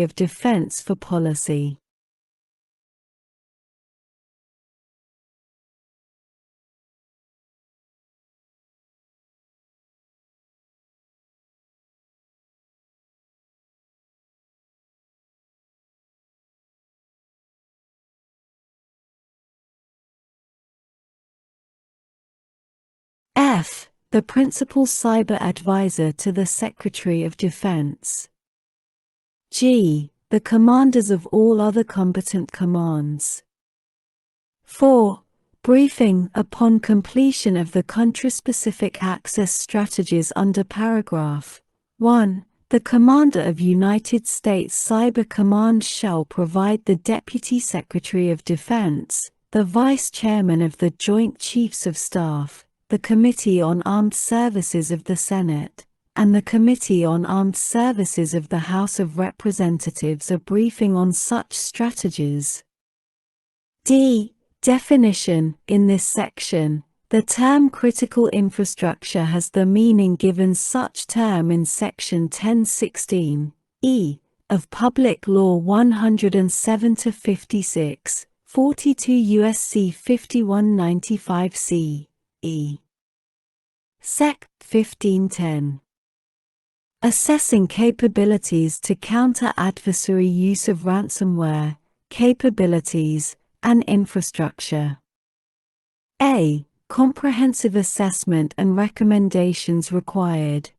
of Defense for Policy. F. The Principal Cyber Advisor to the Secretary of Defense. G. The commanders of all other combatant commands. 4. Briefing upon completion of the country-specific access strategies under paragraph 1. The Commander of United States Cyber Command shall provide the Deputy Secretary of Defense, the Vice Chairman of the Joint Chiefs of Staff, the Committee on Armed Services of the Senate, and the Committee on Armed Services of the House of Representatives a briefing on such strategies. D. Definition. In this section, the term critical infrastructure has the meaning given such term in Section 1016 E of Public Law 107-56, 42 U.S.C. 5195 C. E. Sec. 1510. Assessing capabilities to counter adversary use of ransomware, capabilities, and infrastructure. A. Comprehensive assessment and recommendations required.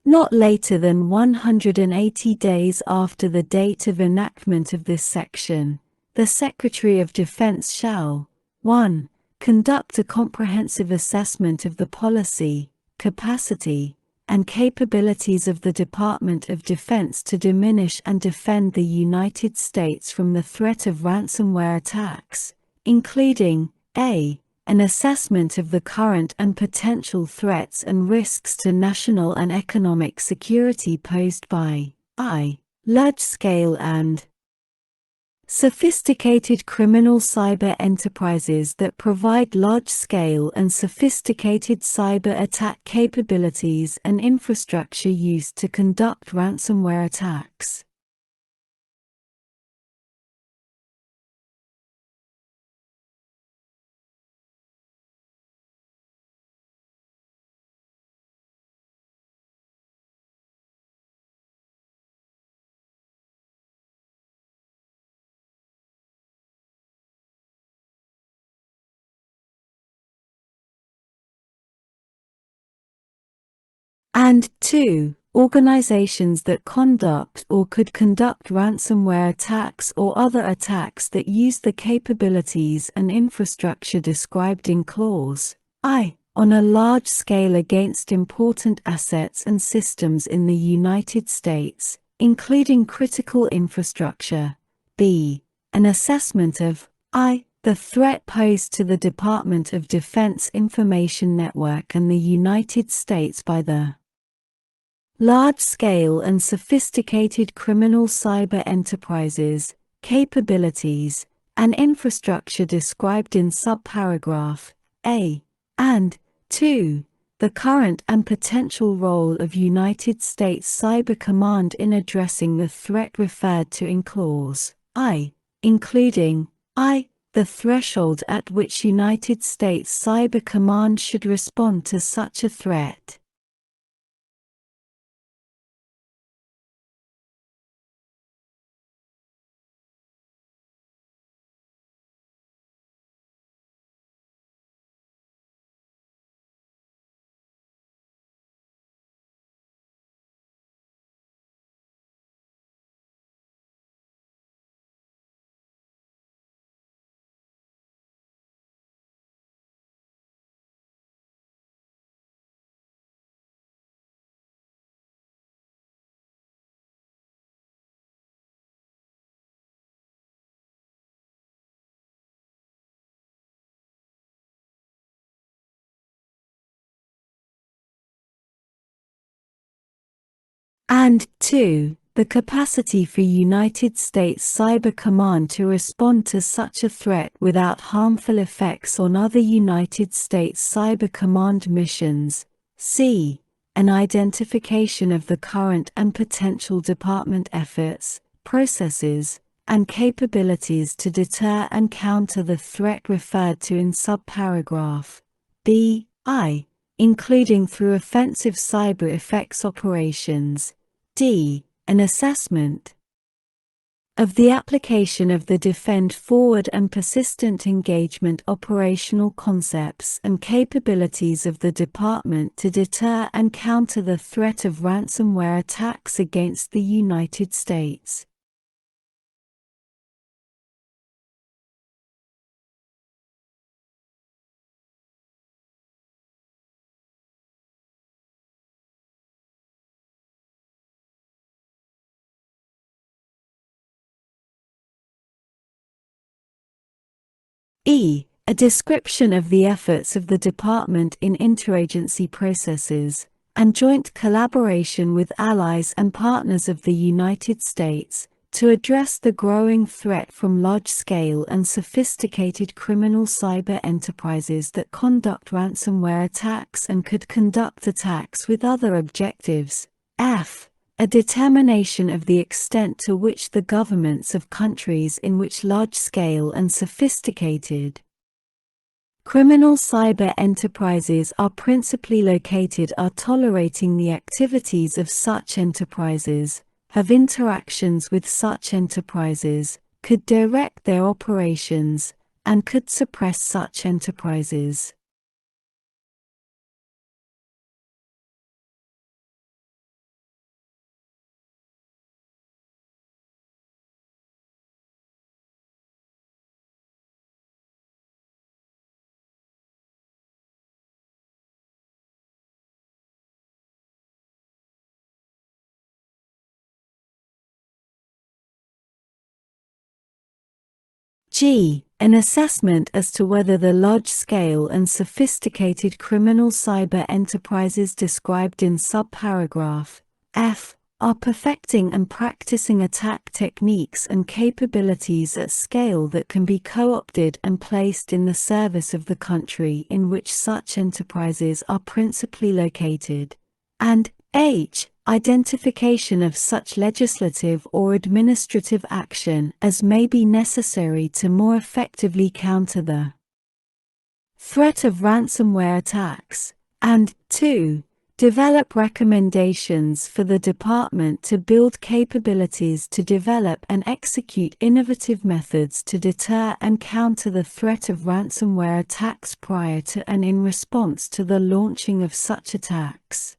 Not later than 180 days after the date of enactment of this section, the Secretary of Defense shall 1. Conduct a comprehensive assessment of the policy, capacity, and capabilities of the Department of Defense to diminish and defend the United States from the threat of ransomware attacks, including a. An assessment of the current and potential threats and risks to national and economic security posed by I. Large-scale and sophisticated criminal cyber enterprises that provide large-scale and sophisticated cyber attack capabilities and infrastructure used to conduct ransomware attacks. And 2. Organizations that conduct or could conduct ransomware attacks or other attacks that use the capabilities and infrastructure described in Clause I on a large scale against important assets and systems in the United States, including critical infrastructure. B. An assessment of I. The threat posed to the Department of Defense Information Network and the United States by the large-scale and sophisticated criminal cyber enterprises, capabilities, and infrastructure described in subparagraph A, and 2. The current and potential role of United States Cyber Command in addressing the threat referred to in Clause I, including I. The threshold at which United States Cyber Command should respond to such a threat. And 2. the capacity for United States Cyber Command to respond to such a threat without harmful effects on other United States Cyber Command missions. C. An identification of the current and potential department efforts, processes, and capabilities to deter and counter the threat referred to in subparagraph B. I, including through offensive cyber effects operations. D. An assessment of the application of the Defend Forward and Persistent Engagement operational concepts and capabilities of the Department to deter and counter the threat of ransomware attacks against the United States. E. A description of the efforts of the Department in interagency processes and joint collaboration with allies and partners of the United States to address the growing threat from large-scale and sophisticated criminal cyber enterprises that conduct ransomware attacks and could conduct attacks with other objectives. F. A determination of the extent to which the governments of countries in which large-scale and sophisticated criminal cyber enterprises are principally located are tolerating the activities of such enterprises, have interactions with such enterprises, could direct their operations, and could suppress such enterprises. G. An assessment as to whether the large-scale and sophisticated criminal cyber enterprises described in subparagraph F are perfecting and practicing attack techniques and capabilities at scale that can be co-opted and placed in the service of the country in which such enterprises are principally located, and H. Identification of such legislative or administrative action as may be necessary to more effectively counter the threat of ransomware attacks, and 2. Develop recommendations for the Department to build capabilities to develop and execute innovative methods to deter and counter the threat of ransomware attacks prior to and in response to the launching of such attacks.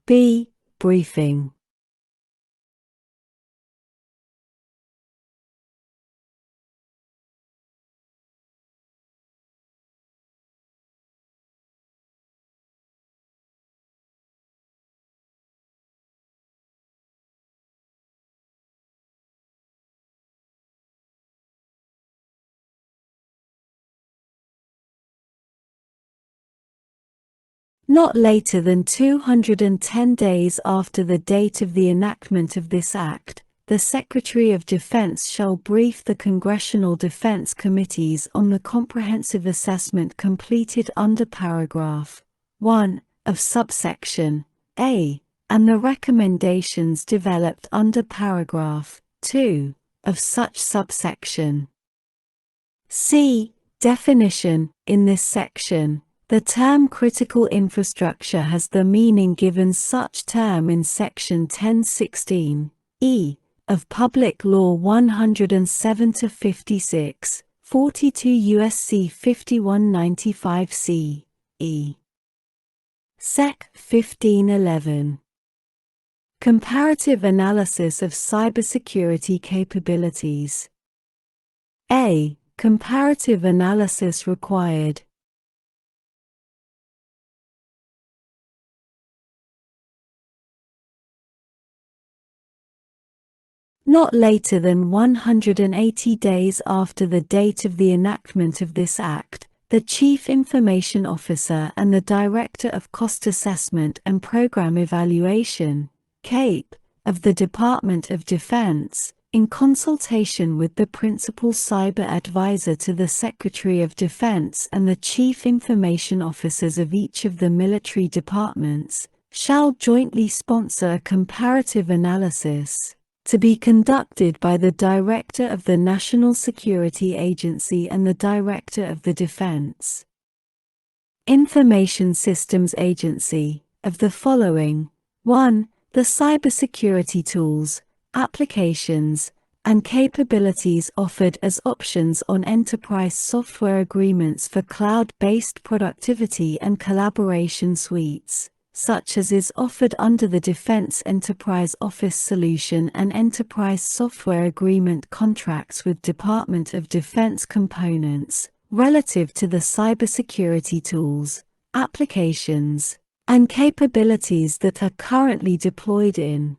B. Briefing. Not later than 210 days after the date of the enactment of this Act, the Secretary of Defense shall brief the Congressional Defense Committees on the comprehensive assessment completed under paragraph 1 of subsection A, and the recommendations developed under paragraph 2 of such subsection. C. Definition. In this section, the term critical infrastructure has the meaning given such term in Section 1016 E of Public Law 107-56, 42 U.S.C. 5195 C. E. Sec. 1511. Comparative analysis of cybersecurity capabilities. A. Comparative analysis required. Not later than 180 days after the date of the enactment of this Act, the Chief Information Officer and the Director of Cost Assessment and Program Evaluation, CAPE, of the Department of Defense, in consultation with the Principal Cyber Advisor to the Secretary of Defense and the Chief Information Officers of each of the military departments, shall jointly sponsor a comparative analysis, to be conducted by the Director of the National Security Agency and the Director of the Defense Information Systems Agency, of the following: 1. The cybersecurity tools, applications, and capabilities offered as options on enterprise software agreements for cloud-based productivity and collaboration suites, such as is offered under the Defense Enterprise Office Solution and Enterprise Software Agreement contracts with Department of Defense components, relative to the cybersecurity tools, applications, and capabilities that are currently deployed in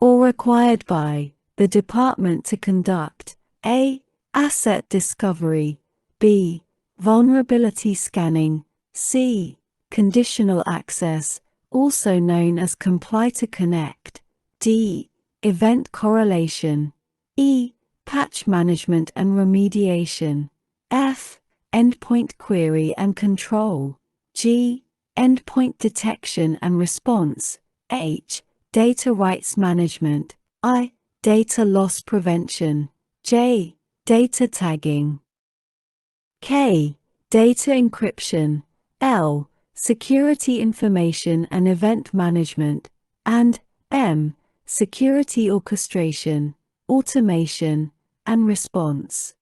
or required by the department to conduct a. Asset discovery, b. Vulnerability scanning, c. Conditional access, also known as Comply to Connect, d. Event correlation, e. Patch management and remediation, f. Endpoint query and control, g. Endpoint detection and response, h. Data rights management, I. Data loss prevention, j. Data tagging, k. Data encryption, l. Security information and event management, and m. Security orchestration, automation, and response.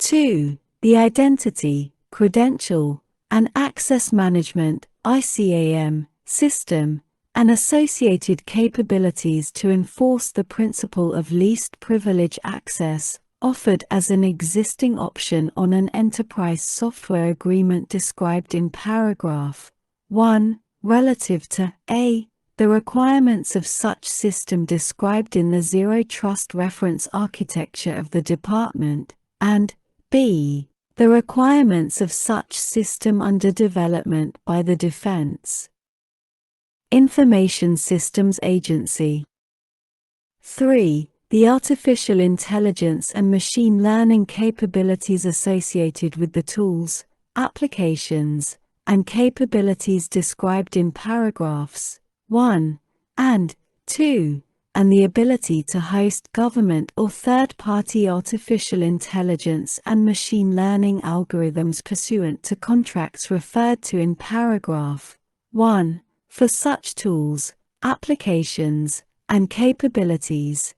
Two. The identity, credential, and access management (ICAM) system, and associated capabilities to enforce the principle of least privilege access, offered as an existing option on an enterprise software agreement described in paragraph 1, relative to a. The requirements of such system described in the Zero Trust reference architecture of the department, and b. The requirements of such system under development by the Defense Information Systems Agency. 3. The artificial intelligence and machine learning capabilities associated with the tools, applications, and capabilities described in paragraphs 1 and 2, and the ability to host government or third-party artificial intelligence and machine learning algorithms pursuant to contracts referred to in paragraph 1, for such tools, applications, and capabilities.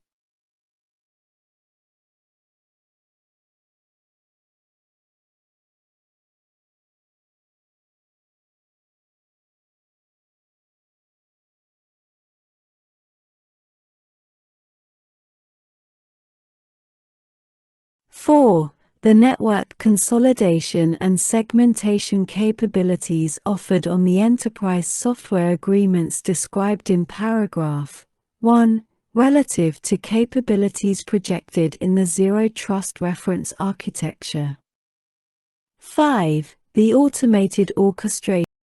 Four. The network consolidation and segmentation capabilities offered on the enterprise software agreements described in paragraph 1, relative to capabilities projected in the Zero Trust reference architecture. 5. The automated orchestration